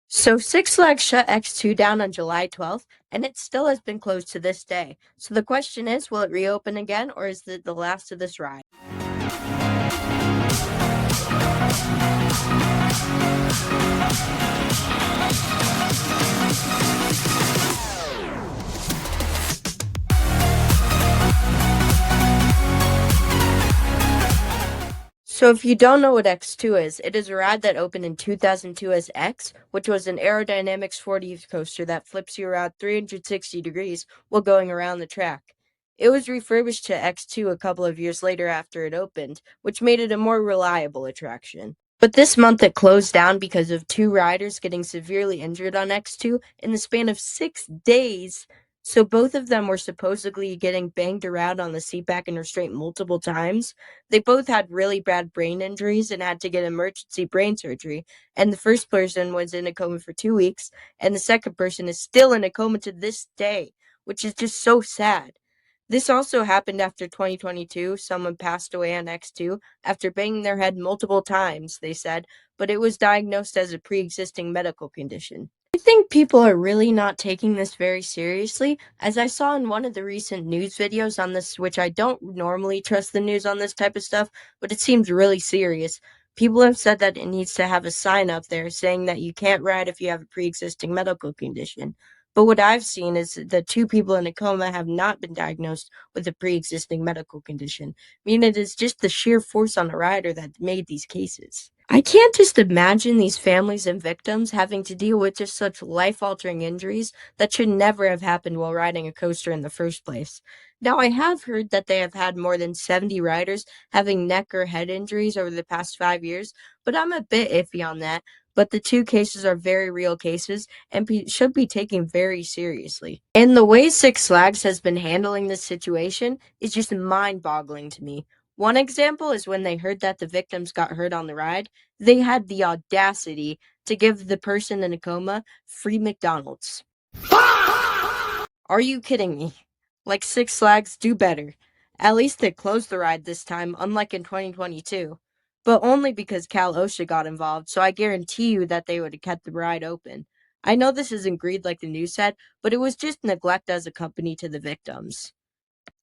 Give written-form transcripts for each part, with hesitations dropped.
So Six Flags shut X2 down on July 12th, and it still has been closed to this day. So the question is, will it reopen again, or is it the last of this ride? So if you don't know what X2 is, it is a ride that opened in 2002 as X, which was an aerodynamics 4D coaster that flips you around 360 degrees while going around the track. It was refurbished to X2 a couple of years later after it opened, which made it a more reliable attraction. But this month it closed down because of two riders getting severely injured on X2 in the span of 6 days. So both of them were supposedly getting banged around on the seat back and restraint multiple times. They both had really bad brain injuries and had to get emergency brain surgery. And the first person was in a coma for 2 weeks, and the second person is still in a coma to this day, which is just so sad. This also happened after 2022. Someone passed away on X2 after banging their head multiple times, they said, but it was diagnosed as a pre existing medical condition. I think people are really not taking this very seriously, as I saw in one of the recent news videos on this, which I don't normally trust the news on this type of stuff, but it seems really serious. People have said that it needs to have a sign up there saying that you can't ride if you have a pre existing medical condition. But what I've seen is that two people in a coma have not been diagnosed with a pre existing medical condition. I mean, it is just the sheer force on the rider that made these cases. I can't just imagine these families and victims having to deal with just such life altering injuries that should never have happened while riding a coaster in the first place. Now, I have heard that they have had more than 70 riders having neck or head injuries over the past 5 years, but I'm a bit iffy on that. But the two cases are very real cases and should be taken very seriously. And the way Six Flags has been handling this situation is just mind boggling to me. One example is when they heard that the victims got hurt on the ride, they had the audacity to give the person in a coma free McDonald's. Are you kidding me? Like Six Flags, do better. At least they closed the ride this time, unlike in 2022. But only because Cal OSHA got involved, so I guarantee you that they would have kept the ride open. I know this isn't greed like the news said, but it was just neglect as a company to the victims.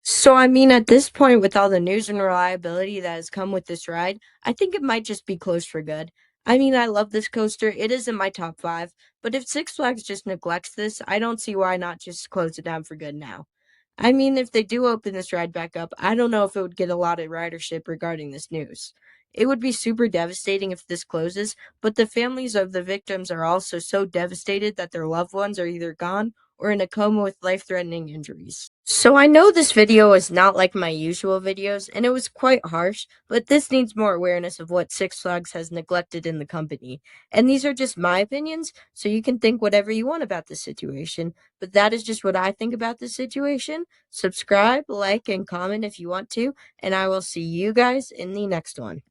So, I mean, at this point, with all the news and reliability that has come with this ride, I think it might just be closed for good. I mean, I love this coaster. It is in my top five, but if Six Flags just neglects this, I don't see why not just close it down for good now. I mean, if they do open this ride back up, I don't know if it would get a lot of ridership regarding this news. It would be super devastating if this closes, but the families of the victims are also so devastated that their loved ones are either gone or in a coma with life threatening injuries. So I know this video is not like my usual videos, and it was quite harsh, but this needs more awareness of what Six Flags has neglected in the company. And these are just my opinions, so you can think whatever you want about the situation, but that is just what I think about the situation. Subscribe, like, and comment if you want to, and I will see you guys in the next one.